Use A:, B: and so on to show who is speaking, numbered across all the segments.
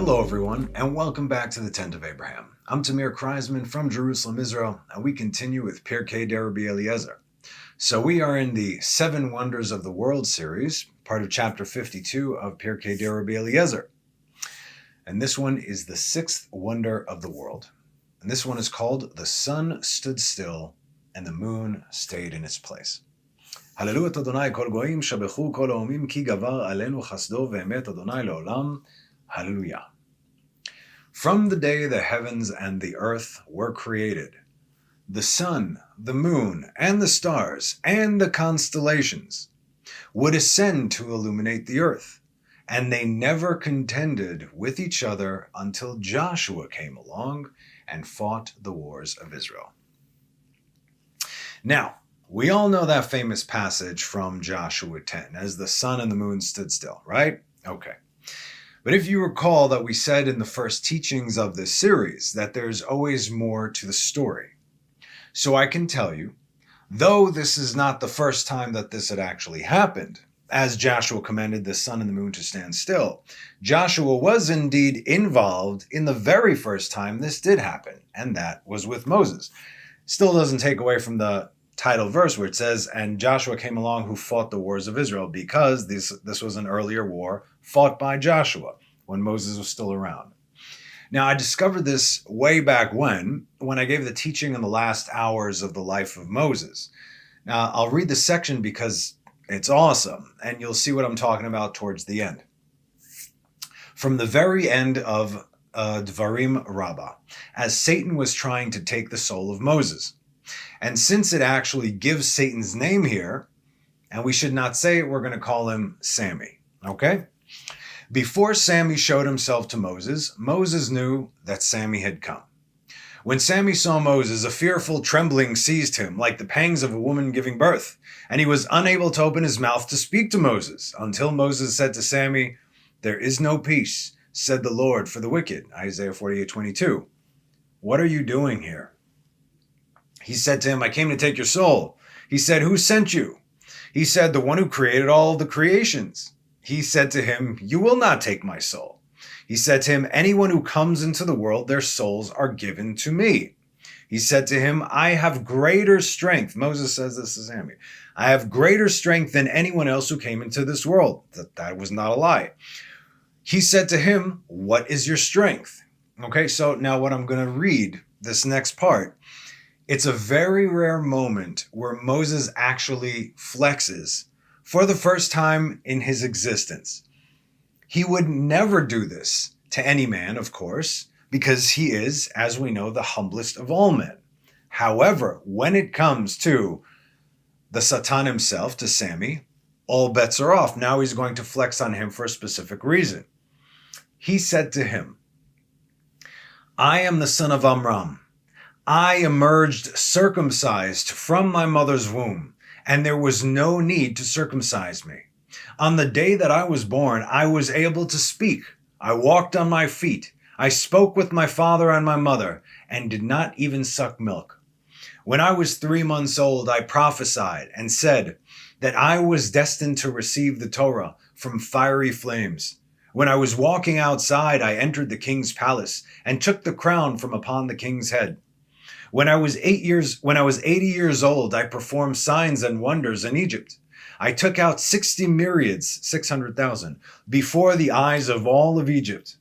A: Hello everyone, and welcome back to the Tent of Abraham. I'm Tamir Kreisman from Jerusalem, Israel, and we continue with Pirkei de Rabbi Eliezer. So we are in the 7 Wonders of the World series, part of chapter 52 of Pirkei de Rabbi Eliezer. And this one is the 6th wonder of the world. And this one is called The Sun Stood Still and the Moon Stayed in its Place. Hallelu et Adonai kol goyim shabechu kol haomim ki gavar alenu chasdo ve'emet Adonai leolam. Hallelujah. From the day the heavens and the earth were created, the sun, the moon, and the stars, and the constellations would ascend to illuminate the earth, and they never contended with each other until Joshua came along and fought the wars of Israel. Now, we all know that famous passage from Joshua 10, as the sun and the moon stood still, right? Okay. But if you recall that we said in the first teachings of this series that there's always more to the story. So I can tell you, though this is not the first time that this had actually happened, as Joshua commanded the sun and the moon to stand still, Joshua was indeed involved in the very first time this did happen, and that was with Moses. Still doesn't take away from the title verse where it says, and Joshua came along who fought the wars of Israel, because this was an earlier war fought by Joshua when Moses was still around. Now, I discovered this way back when I gave the teaching in the last hours of the life of Moses. Now, I'll read the section because it's awesome, and you'll see what I'm talking about towards the end. From the very end of Dvarim Rabbah, as Satan was trying to take the soul of Moses. And since it actually gives Satan's name here, and we should not say it, we're going to call him Sammy, okay? Before Sammy showed himself to Moses, Moses knew that Sammy had come. When Sammy saw Moses, a fearful trembling seized him, like the pangs of a woman giving birth, and he was unable to open his mouth to speak to Moses, until Moses said to Sammy, "There is no peace, said the Lord, for the wicked," Isaiah 48:22. "What are you doing here?" He said to him, "I came to take your soul." He said, "Who sent you?" He said, "The one who created all the creations." He said to him, "You will not take my soul." He said to him, "Anyone who comes into the world, their souls are given to me." He said to him, "I have greater strength." Moses says this to Samuel. "I have greater strength than anyone else who came into this world." That was not a lie. He said to him, "What is your strength?" Okay, so now what I'm going to read, this next part, it's a very rare moment where Moses actually flexes for the first time in his existence. He would never do this to any man, of course, because he is, as we know, the humblest of all men. However, when it comes to the Se7en himself, to Sammy, all bets are off. Now he's going to flex on him for a specific reason. He said to him, "I am the son of Amram. I emerged circumcised from my mother's womb, and there was no need to circumcise me. On the day that I was born, I was able to speak. I walked on my feet. I spoke with my father and my mother, and did not even suck milk. When I was 3 months old, I prophesied and said that I was destined to receive the Torah from fiery flames. When I was walking outside, I entered the king's palace and took the crown from upon the king's head. When I was 80 years old, I performed signs and wonders in Egypt. I took out 60 myriads, 600,000, before the eyes of all of Egypt.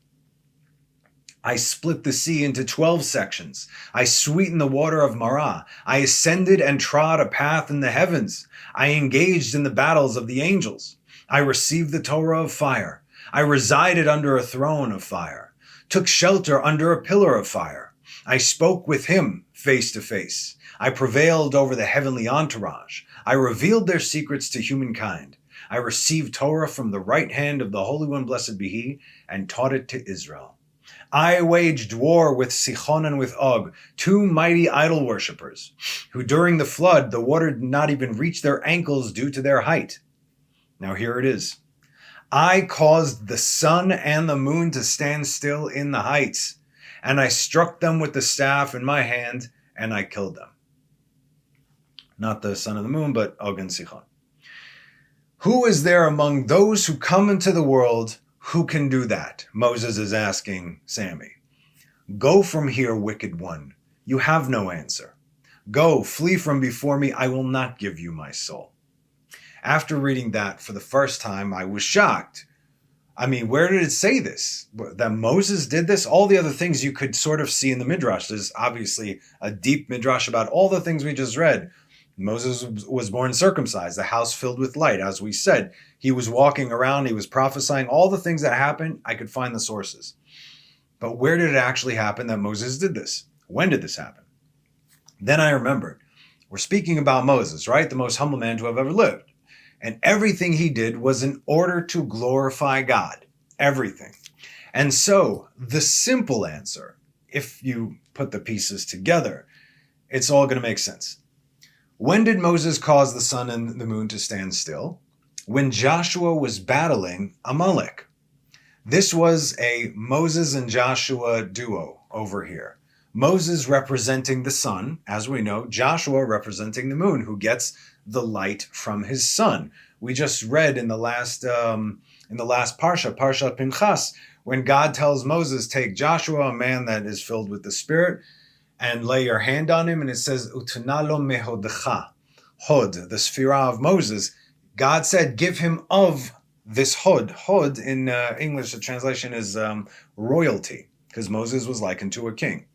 A: I split the sea into 12 sections. I sweetened the water of Marah. I ascended and trod a path in the heavens. I engaged in the battles of the angels. I received the Torah of fire. I resided under a throne of fire, took shelter under a pillar of fire. I spoke with him face to face. I prevailed over the heavenly entourage. I revealed their secrets to humankind. I received Torah from the right hand of the Holy One, blessed be He, and taught it to Israel. I waged war with Se7en and with Og, 2 mighty idol worshippers, who during the flood the water did not even reach their ankles due to their height. Now here it is. I caused the sun and the moon to stand still in the heights, and I struck them with the staff in my hand, and I killed them. Not the sun and the moon, but Og and Se7en. Who is there among those who come into the world Who can do that? Moses is asking Sammy. Go from here, wicked one. You have no answer. Go, flee from before me. I will not give you my soul. After reading that for the first time, I was shocked. I mean, where did it say this? That Moses did this? All the other things you could sort of see in the Midrash. There's obviously a deep Midrash about all the things we just read. Moses was born circumcised, the house filled with light, as we said. He was walking around, he was prophesying. All the things that happened, I could find the sources. But where did it actually happen that Moses did this? When did this happen? Then I remembered. We're speaking about Moses, right? The most humble man to have ever lived. And everything he did was in order to glorify God. Everything. And so the simple answer, if you put the pieces together, it's all going to make sense. When did Moses cause the sun and the moon to stand still? When Joshua was battling Amalek. This was a Moses and Joshua duo over here. Moses representing the sun, as we know, Joshua representing the moon, who gets the light from his sun. We just read in the last Parsha Pinchas, when God tells Moses, take Joshua, a man that is filled with the Spirit, and lay your hand on him, and it says, Utanalo mehodecha, hod, the sphira of Moses. God said, give him of this hod. Hod in English, the translation is royalty, because Moses was likened to a king.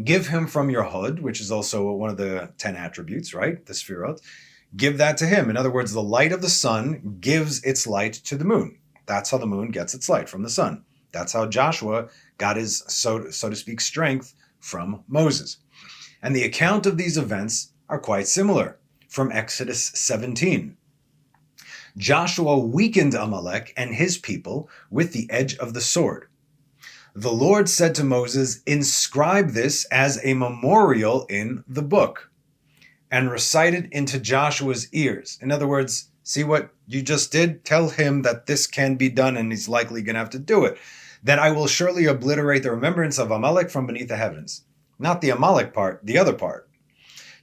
A: Give him from your hod, which is also one of the 10 attributes, right? The sphirot. Give that to him. In other words, the light of the sun gives its light to the moon. That's how the moon gets its light, from the sun. That's how Joshua got his, so to speak, strength from Moses. And the account of these events are quite similar from Exodus 17. Joshua weakened Amalek and his people with the edge of the sword. The Lord said to Moses, inscribe this as a memorial in the book, and recite it into Joshua's ears. In other words, see what you just did? Tell him that this can be done, and he's likely going to have to do it. That I will surely obliterate the remembrance of Amalek from beneath the heavens. Not the Amalek part, the other part.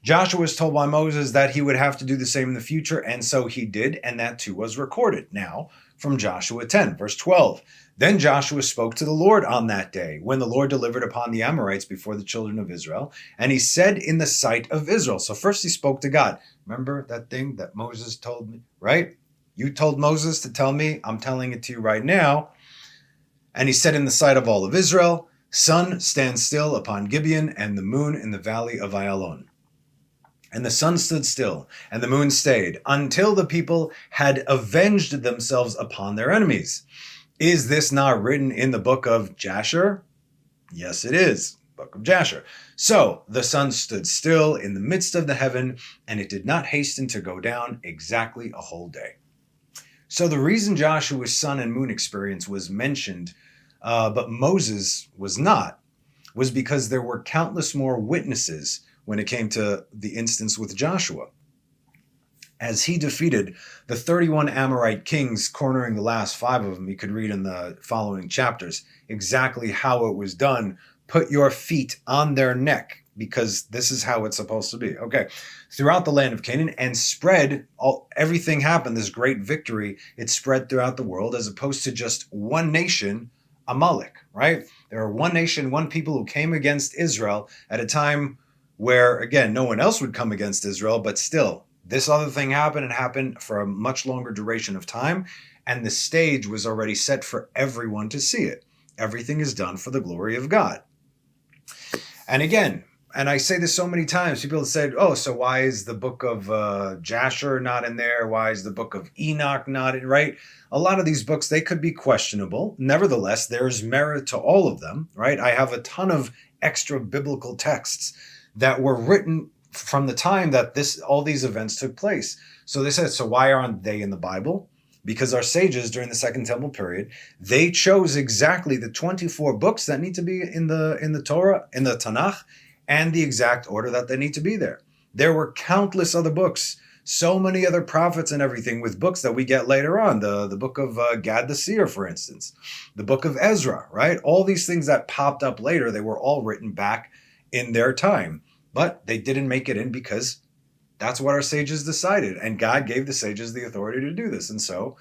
A: Joshua was told by Moses that he would have to do the same in the future, and so he did, and that too was recorded. Now, from Joshua 10, verse 12. Then Joshua spoke to the Lord on that day, when the Lord delivered upon the Amorites before the children of Israel, and he said in the sight of Israel. So first he spoke to God. Remember that thing that Moses told me, right? You told Moses to tell me, I'm telling it to you right now. And he said in the sight of all of Israel, sun, stand still upon Gibeon, and the moon in the valley of Ayalon. And the sun stood still, and the moon stayed, until the people had avenged themselves upon their enemies. Is this not written in the book of Jasher? Yes, it is. Book of Jasher. So the sun stood still in the midst of the heaven, and it did not hasten to go down exactly a whole day. So the reason Joshua's sun and moon experience was mentioned, but Moses was not, was because there were countless more witnesses when it came to the instance with Joshua. As he defeated the 31 Amorite kings, cornering the last 5 of them, you could read in the following chapters exactly how it was done. Put your feet on their neck, because this is how it's supposed to be. Okay, throughout the land of Canaan, and spread, everything happened, this great victory, it spread throughout the world, as opposed to just one nation, Amalek, right? There are one nation, one people who came against Israel at a time where, again, no one else would come against Israel, but still, this other thing happened, and happened for a much longer duration of time, and the stage was already set for everyone to see it. Everything is done for the glory of God. And again, and I say this so many times, people have said, oh, so why is the book of Jasher not in there? Why is the book of Enoch not in, right? A lot of these books, they could be questionable. Nevertheless, there's merit to all of them, right? I have a ton of extra biblical texts that were written from the time that all these events took place. So they said, so why aren't they in the Bible? Because our sages during the Second Temple period, they chose exactly the 24 books that need to be in the Torah, in the Tanakh, and the exact order that they need to be there. There were countless other books, so many other prophets and everything with books that we get later on. The book of Gad the Seer, for instance, the book of Ezra, right? All these things that popped up later, they were all written back in their time. But they didn't make it in because that's what our sages decided. And God gave the sages the authority to do this. And so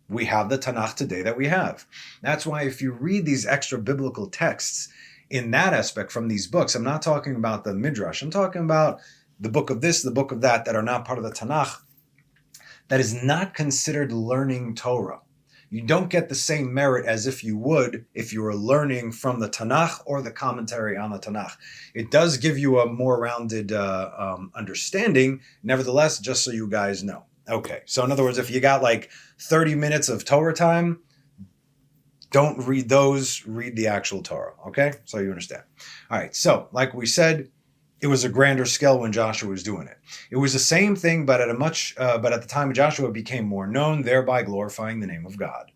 A: we have the Tanakh today that we have. That's why if you read these extra biblical texts in that aspect from these books, I'm not talking about the Midrash, I'm talking about the book of this, the book of that are not part of the Tanakh, that is not considered learning Torah. You don't get the same merit as if you would if you were learning from the Tanakh or the commentary on the Tanakh. It does give you a more rounded understanding, nevertheless, just so you guys know. Okay, so in other words, if you got like 30 minutes of Torah time, don't read those, read the actual Torah, okay? So you understand. All right, so like we said, it was a grander scale when Joshua was doing it. It was the same thing, but at the time Joshua became more known, thereby glorifying the name of God.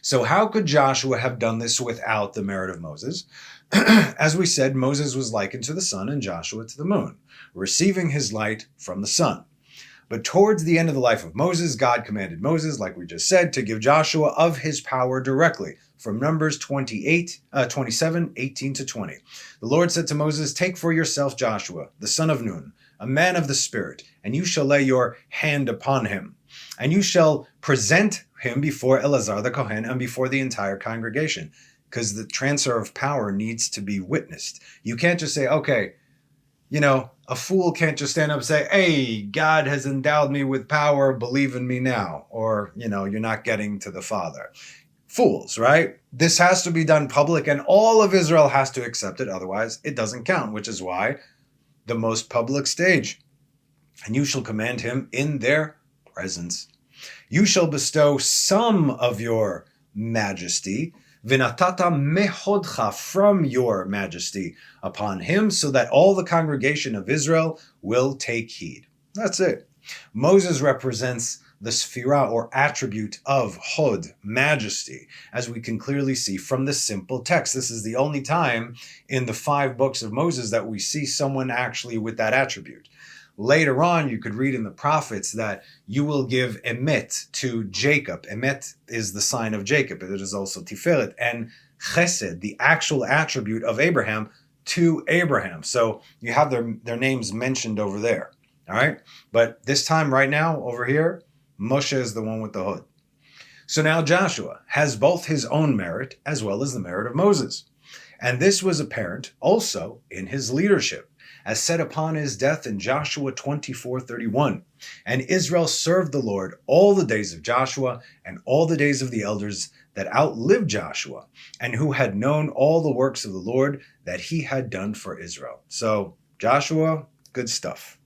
A: So how could Joshua have done this without the merit of Moses? As we said, Moses was likened to the sun and Joshua to the moon, receiving his light from the sun. But towards the end of the life of Moses, God commanded Moses, like we just said, to give Joshua of his power directly, from Numbers 27, 18 to 20. The Lord said to Moses, "Take for yourself Joshua, the son of Nun, a man of the Spirit, and you shall lay your hand upon him. And you shall present him before Eleazar the Kohen and before the entire congregation." Because the transfer of power needs to be witnessed. You can't just say, okay, a fool can't just stand up and say, "Hey, God has endowed me with power, believe in me now." Or, you're not getting to the Father. Fools, right? This has to be done public and all of Israel has to accept it. Otherwise, it doesn't count, which is why the most public stage. "And you shall command him in their presence. You shall bestow some of your majesty, Vinatata mehodcha, from your majesty, upon him, so that all the congregation of Israel will take heed." That's it. Moses represents the sphira or attribute of hod, majesty, as we can clearly see from the simple text. This is the only time in the 5 books of Moses that we see someone actually with that attribute. Later on, you could read in the prophets that you will give emet to Jacob. Emet is the sign of Jacob. It is also Tiferet. And chesed, the actual attribute of Abraham, to Abraham. So you have their names mentioned over there. All right? But this time right now, over here, Moshe is the one with the hood. So now Joshua has both his own merit as well as the merit of Moses. And this was apparent also in his leadership, as said upon his death in Joshua 24:31. "And Israel served the Lord all the days of Joshua and all the days of the elders that outlived Joshua, and who had known all the works of the Lord that he had done for Israel." So Joshua, good stuff.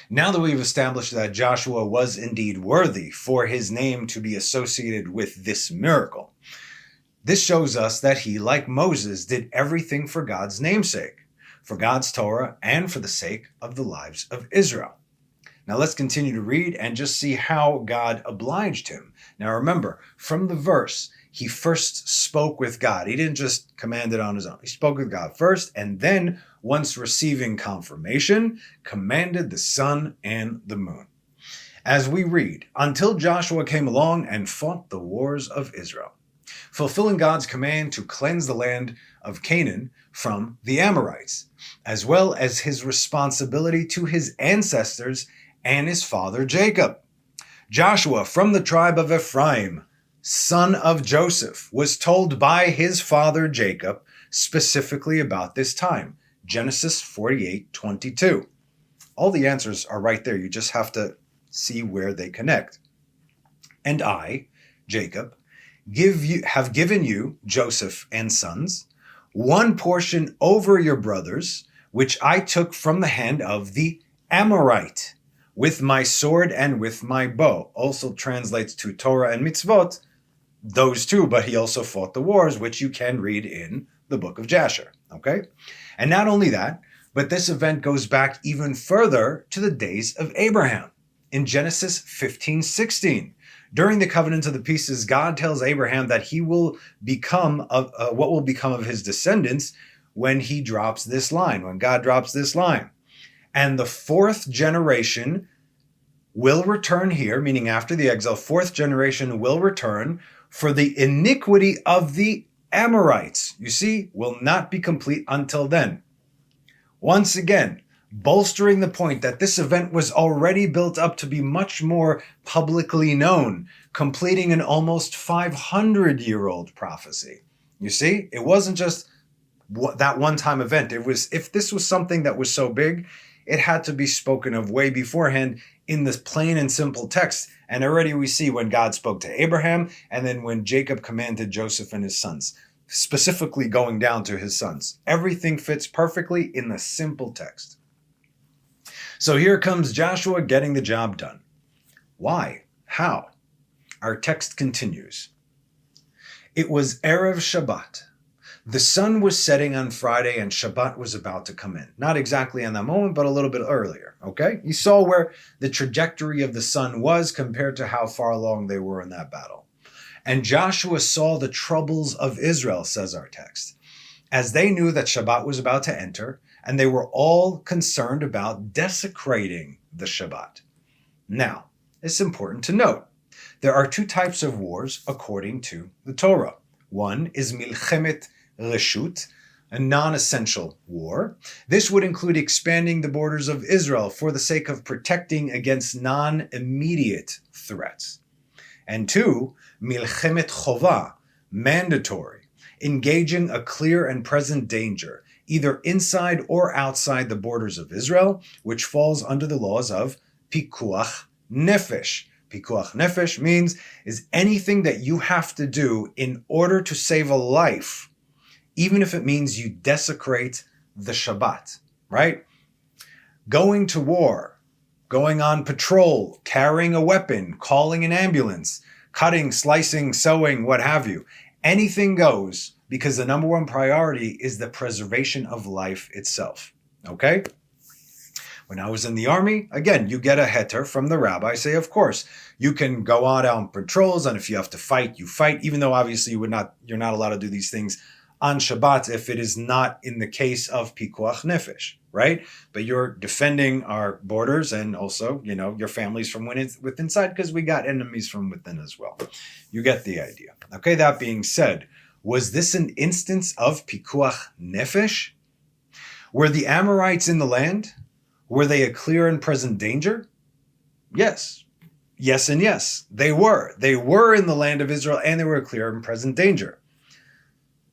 A: Now that we've established that Joshua was indeed worthy for his name to be associated with this miracle, this shows us that he, like Moses, did everything for God's namesake, for God's Torah, and for the sake of the lives of Israel. Now let's continue to read and just see how God obliged him. Now remember, from the verse, he first spoke with God. He didn't just command it on his own. He spoke with God first, and then, once receiving confirmation, commanded the sun and the moon. As we read, "Until Joshua came along and fought the wars of Israel," fulfilling God's command to cleanse the land of Canaan from the Amorites, as well as his responsibility to his ancestors and his father Jacob. Joshua, from the tribe of Ephraim, son of Joseph, was told by his father Jacob specifically about this time. Genesis 48:22. All the answers are right there. You just have to see where they connect. "And I, Jacob, have given you, Joseph and sons, one portion over your brothers, which I took from the hand of the Amorite, with my sword and with my bow." Also translates to Torah and mitzvot, those two, but he also fought the wars, which you can read in the book of Jasher. Okay? And not only that, but this event goes back even further to the days of Abraham. In Genesis 15:16, during the covenant of the pieces, God tells Abraham that he will become what will become of his descendants when he drops this line, when God drops this line. "And the 4th generation will return here," meaning after the exile, 4th generation will return, "for the iniquity of the Amorites," you see, will not be complete until then. Once again, bolstering the point that this event was already built up to be much more publicly known, completing an almost 500-year-old prophecy. You see, it wasn't just that one-time event. It was, if this was something that was so big, it had to be spoken of way beforehand in this plain and simple text. And already we see when God spoke to Abraham, and then when Jacob commanded Joseph and his sons, specifically going down to his sons. Everything fits perfectly in the simple text. So here comes Joshua getting the job done. Why? How? Our text continues. It was Erev Shabbat. The sun was setting on Friday and Shabbat was about to come in. Not exactly in that moment, but a little bit earlier, okay? You saw where the trajectory of the sun was compared to how far along they were in that battle. And Joshua saw the troubles of Israel, says our text, as they knew that Shabbat was about to enter, and they were all concerned about desecrating the Shabbat. Now, it's important to note, there are two types of wars according to the Torah. One is Milchemet Reshut, a non-essential war. This would include expanding the borders of Israel for the sake of protecting against non-immediate threats. And two, Milchemet Chova, mandatory, engaging a clear and present danger, either inside or outside the borders of Israel, which falls under the laws of Pikuach Nefesh. Pikuach Nefesh means is anything that you have to do in order to save a life, even if it means you desecrate the Shabbat, right? Going to war, going on patrol, carrying a weapon, calling an ambulance, cutting, slicing, sewing, what have you. Anything goes, because the number one priority is the preservation of life itself, okay? When I was in the army, again, you get a heter from the rabbi, say, of course, you can go out on patrols, and if you have to fight, you fight, even though obviously you're not allowed to do these things on Shabbat if it is not in the case of Pikuach Nefesh, right? But you're defending our borders and also, your families from within inside, because we got enemies from within as well. You get the idea. Okay, that being said, was this an instance of Pikuach Nefesh? Were the Amorites in the land? Were they a clear and present danger? Yes. Yes and yes. They were. They were in the land of Israel and they were a clear and present danger.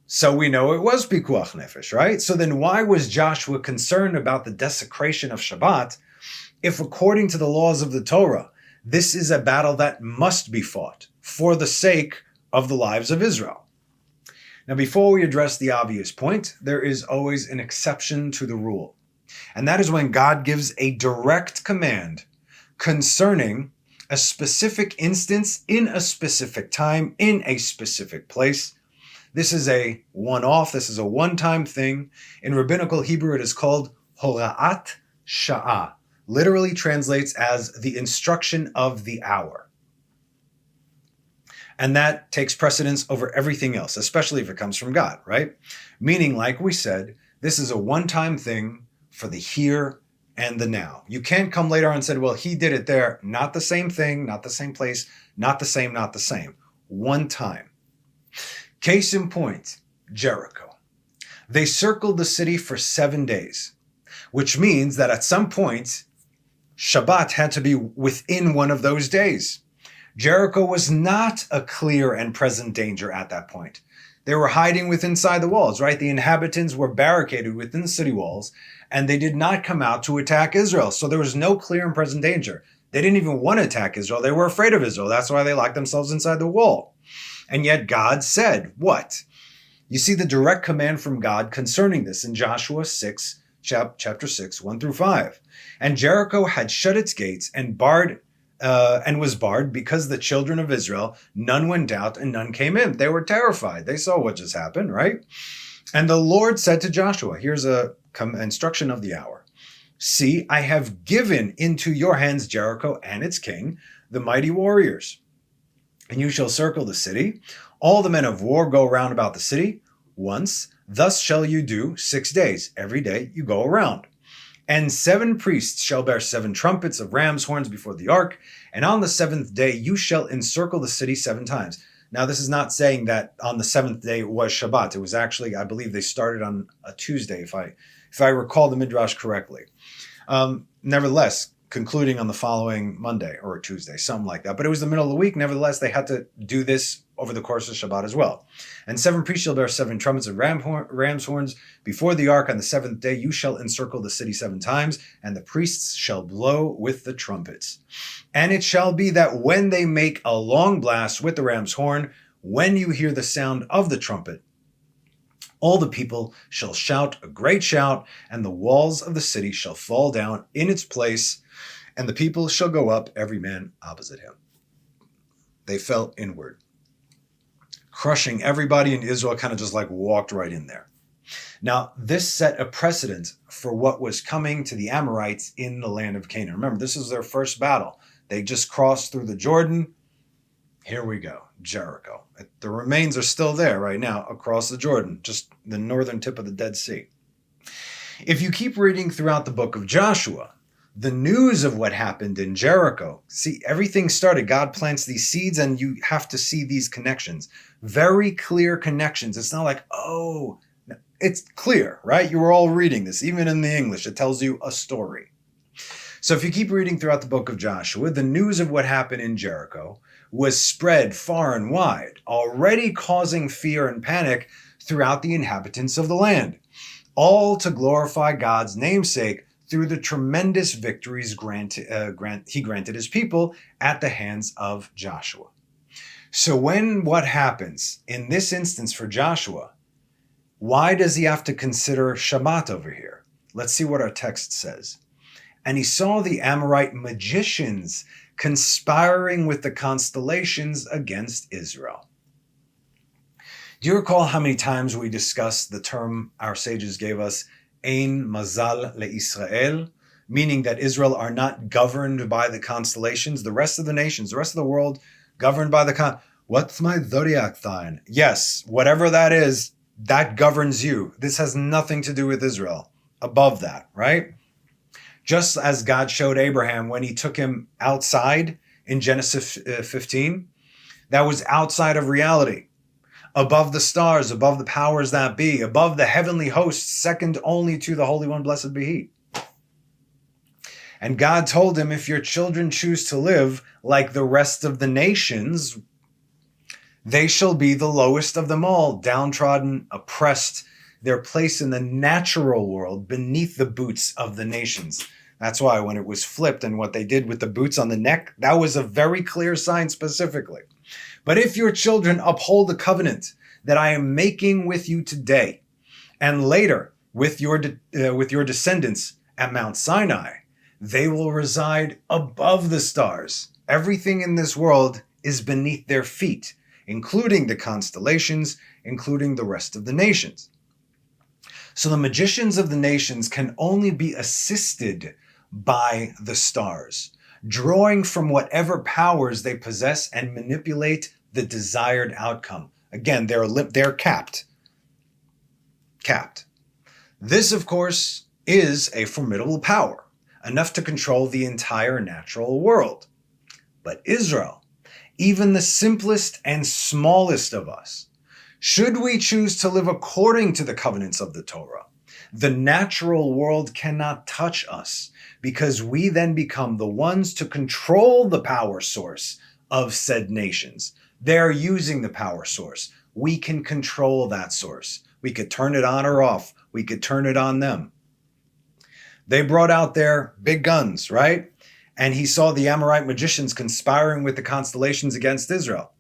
A: So we know it was Pikuach Nefesh, right? So then why was Joshua concerned about the desecration of Shabbat if according to the laws of the Torah, this is a battle that must be fought for the sake of the lives of Israel? Now, before we address the obvious point, there is always an exception to the rule. And that is when God gives a direct command concerning a specific instance in a specific time in a specific place. This is a one-off. This is a one-time thing. In rabbinical Hebrew, it is called Hora'at Sha'ah. Literally translates as the instruction of the hour. And that takes precedence over everything else, especially if it comes from God, right? Meaning, like we said, this is a one-time thing for the here and the now. You can't come later and say, well, he did it there. Not the same thing, not the same place, not the same. One time. Case in point, Jericho. They circled the city for 7 days, which means that at some point, Shabbat had to be within one of those days. Jericho was not a clear and present danger at that point. They were hiding inside the walls, right? The inhabitants were barricaded within the city walls, and they did not come out to attack Israel. So there was no clear and present danger. They didn't even want to attack Israel. They were afraid of Israel. That's why they locked themselves inside the wall. And yet God said, what? You see the direct command from God concerning this in Joshua 6, chapter 6, 1 through 5. And Jericho had shut its gates and was barred because the children of Israel, none went out and none came in. They were terrified. They saw what just happened, right? And the Lord said to Joshua, here's a instruction of the hour. See, I have given into your hands Jericho and its king, the mighty warriors. And you shall circle the city. All the men of war go round about the city once. Thus shall you do 6 days. Every day you go around. And 7 priests shall bear 7 trumpets of ram's horns before the ark. And on the 7th day you shall encircle the city 7 times. Now, this is not saying that on the 7th day was Shabbat. It was actually, I believe they started on a Tuesday, if I recall the Midrash correctly. Nevertheless, concluding on the following Monday or Tuesday, something like that. But it was the middle of the week. Nevertheless, they had to do this over the course of Shabbat as well. And 7 priests shall bear 7 trumpets of ram's horns before the ark on the 7th day. You shall encircle the city 7 times, and the priests shall blow with the trumpets. And it shall be that when they make a long blast with the ram's horn, when you hear the sound of the trumpet, all the people shall shout a great shout, and the walls of the city shall fall down in its place, and the people shall go up, every man opposite him. They fell inward, crushing everybody in Israel, kind of just like walked right in there. Now, this set a precedent for what was coming to the Amorites in the land of Canaan. Remember, this is their first battle. They just crossed through the Jordan. Here we go, Jericho. The remains are still there right now across the Jordan, just the northern tip of the Dead Sea. If you keep reading throughout the book of Joshua, the news of what happened in Jericho, see, everything started. God plants these seeds, and you have to see these connections. Very clear connections. It's not like, oh, it's clear, right? You were all reading this. Even in the English, it tells you a story. So if you keep reading throughout the book of Joshua, the news of what happened in Jericho was spread far and wide, already causing fear and panic throughout the inhabitants of the land, all to glorify God's namesake through the tremendous victories he granted his people at the hands of Joshua. So what happens in this instance for Joshua, why does he have to consider Shabbat over here? Let's see what our text says. And he saw the Amorite magicians conspiring with the constellations against Israel. Do you recall how many times we discussed the term our sages gave us, Ein Mazal leIsrael, meaning that Israel are not governed by the constellations, the rest of the nations, the rest of the world governed by what's my zodiac sign? Yes, whatever that is, that governs you. This has nothing to do with Israel. Above that, right? Just as God showed Abraham when he took him outside in Genesis 15, that was outside of reality, above the stars, above the powers that be, above the heavenly hosts, second only to the Holy One, blessed be He. And God told him, if your children choose to live like the rest of the nations, they shall be the lowest of them all, downtrodden, oppressed, their place in the natural world beneath the boots of the nations. That's why when it was flipped and what they did with the boots on the neck, that was a very clear sign specifically. But if your children uphold the covenant that I am making with you today, and later with your descendants at Mount Sinai, they will reside above the stars. Everything in this world is beneath their feet, including the constellations, including the rest of the nations. So the magicians of the nations can only be assisted by the stars, drawing from whatever powers they possess and manipulate the desired outcome. Again, they're capped. Capped. This, of course, is a formidable power, enough to control the entire natural world. But Israel, even the simplest and smallest of us, should we choose to live according to the covenants of the Torah, the natural world cannot touch us, because we then become the ones to control the power source of said nations. They're using the power source. We can control that source. We could turn it on or off. We could turn it on them. They brought out their big guns, right? And he saw the Amorite magicians conspiring with the constellations against Israel.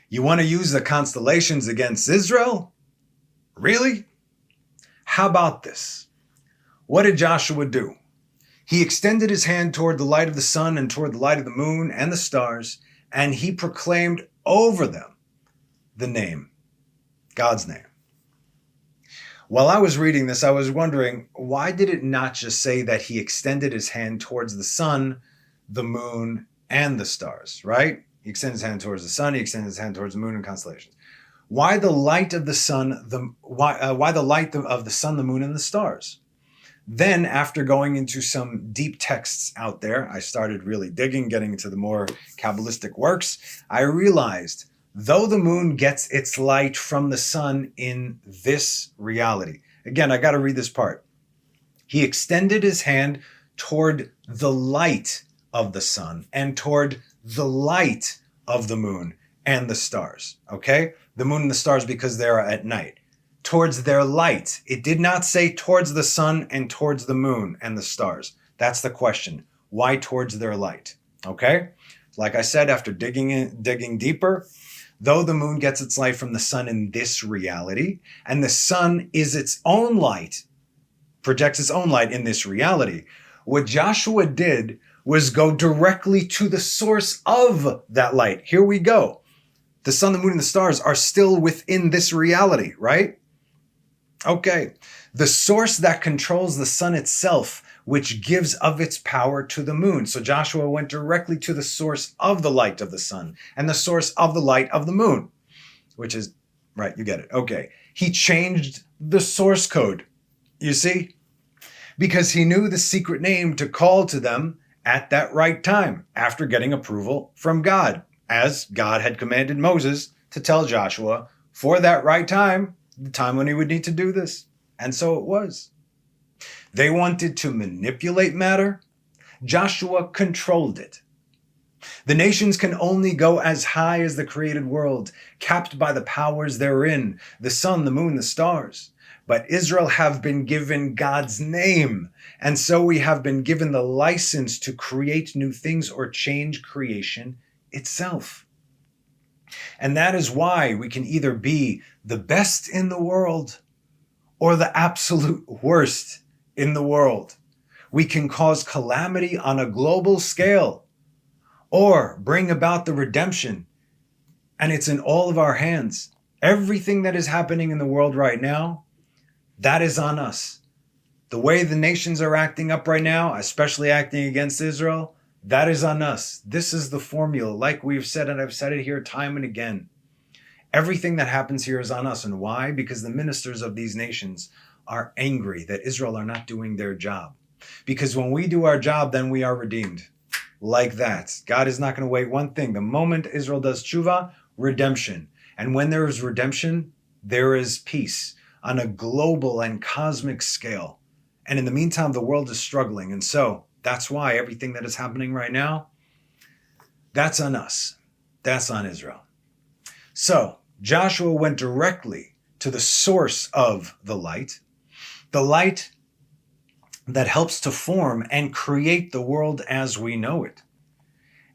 A: You want to use the constellations against Israel? Really? How about this? What did Joshua do? He extended his hand toward the light of the sun and toward the light of the moon and the stars, and he proclaimed over them the name, God's name. While I was reading this, I was wondering, why did it not just say that he extended his hand towards the sun, the moon, and the stars, right? He extended his hand towards the sun, he extended his hand towards the moon and constellations. Why the light of the sun, why the light of the sun, the moon, and the stars? Then, after going into some deep texts out there, I started really digging, getting into the more Kabbalistic works. I realized, though the moon gets its light from the sun in this reality. Again, I got to read this part. He extended his hand toward the light of the sun and toward the light of the moon and the stars. Okay? The moon and the stars because they are at night. Towards their light. It did not say towards the sun and towards the moon and the stars. That's the question. Why towards their light? Okay? Like I said, after digging deeper, though the moon gets its light from the sun in this reality, and the sun is its own light, projects its own light in this reality, what Joshua did was go directly to the source of that light. Here we go. The sun, the moon, and the stars are still within this reality, right? Okay. The source that controls the sun itself, which gives of its power to the moon. So Joshua went directly to the source of the light of the sun and the source of the light of the moon, which is, right, you get it. Okay. He changed the source code, you see, because he knew the secret name to call to them at that right time after getting approval from God, as God had commanded Moses to tell Joshua for that right time, the time when he would need to do this. And so it was. They wanted to manipulate matter. Joshua controlled it. The nations can only go as high as the created world, capped by the powers therein, the sun, the moon, the stars. But Israel have been given God's name, and so we have been given the license to create new things or change creation itself. And that is why we can either be the best in the world or the absolute worst in the world. We can cause calamity on a global scale or bring about the redemption. And it's in all of our hands. Everything that is happening in the world right now, that is on us. The way the nations are acting up right now, especially acting against Israel, that is on us. This is the formula, like we've said, and I've said it here time and again. Everything that happens here is on us. And why? Because the ministers of these nations are angry that Israel are not doing their job. Because when we do our job, then we are redeemed. Like that. God is not going to wait one thing. The moment Israel does tshuva, redemption. And when there is redemption, there is peace on a global and cosmic scale. And in the meantime, the world is struggling. And so that's why everything that is happening right now, that's on us. That's on Israel. So Joshua went directly to the source of the light that helps to form and create the world as we know it,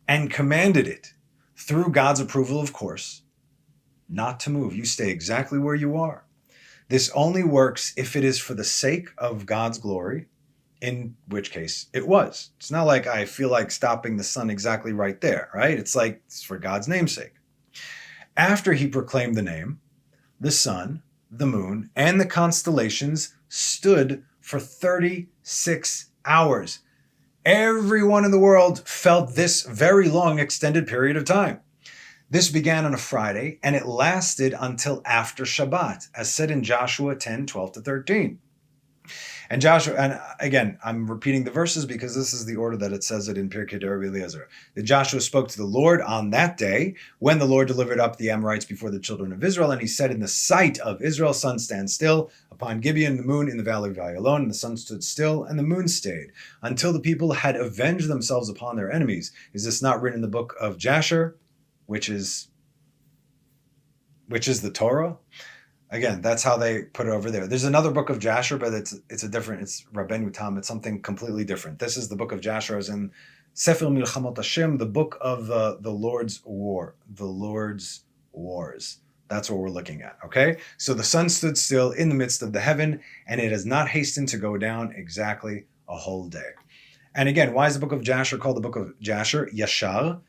A: and commanded it through God's approval, of course, not to move. You stay exactly where you are. This only works if it is for the sake of God's glory, in which case it was. It's not like I feel like stopping the sun exactly right there, right? It's like it's for God's namesake. After he proclaimed the name, the sun, the moon, and the constellations stood for 36 hours. Everyone in the world felt this very long extended period of time. This began on a Friday, and it lasted until after Shabbat, as said in Joshua 10, 12-13. And Joshua, and again, I'm repeating the verses because this is the order that it says it in Pirkei Rabbi Eliezer. That Joshua spoke to the Lord on that day when the Lord delivered up the Amorites before the children of Israel, and he said, in the sight of Israel, sun stand still upon Gibeon, the moon in the valley of Ayalon, and the sun stood still, and the moon stayed, until the people had avenged themselves upon their enemies. Is this not written in the book of Jasher, which is the Torah? Again, that's how they put it over there. There's another book of Jasher, but it's Rabbeinu Tam. It's something completely different. This is the book of Jasher, as in Sefer Milchamot Hashem, the book of the Lord's War, the Lord's Wars. That's what we're looking at, okay? So the sun stood still in the midst of the heaven, and it has not hastened to go down exactly a whole day. And again, why is the book of Jasher called the book of Jasher? Yashar.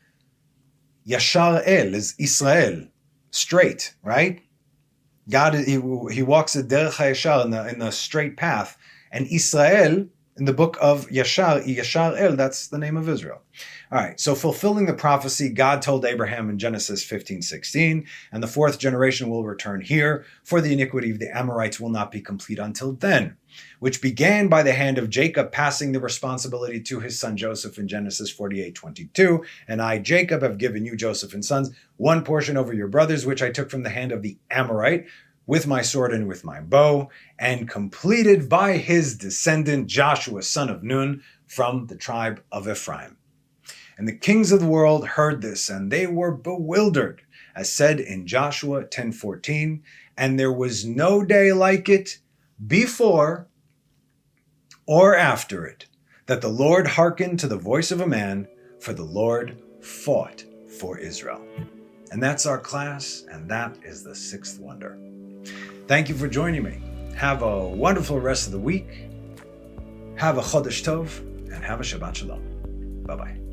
A: Yashar El is Israel, straight, right? God, he walks the derech hayashar, in the straight path, and Israel in the book of Yashar El, that's the name of Israel. All right, so fulfilling the prophecy, God told Abraham in Genesis 15:16, and the fourth generation will return here, for the iniquity of the Amorites will not be complete until then, which began by the hand of Jacob passing the responsibility to his son Joseph in Genesis 48:22, and I, Jacob, have given you, Joseph and sons, one portion over your brothers, which I took from the hand of the Amorite, with my sword and with my bow, and completed by his descendant Joshua son of Nun from the tribe of Ephraim. And the kings of the world heard this, and they were bewildered, as said in Joshua 10:14, and there was no day like it before or after it, that the Lord hearkened to the voice of a man, for the Lord fought for Israel. And that's our class, and that is the sixth wonder. Thank you for joining me. Have a wonderful rest of the week. Have a Chodesh Tov, and have a Shabbat Shalom. Bye-bye.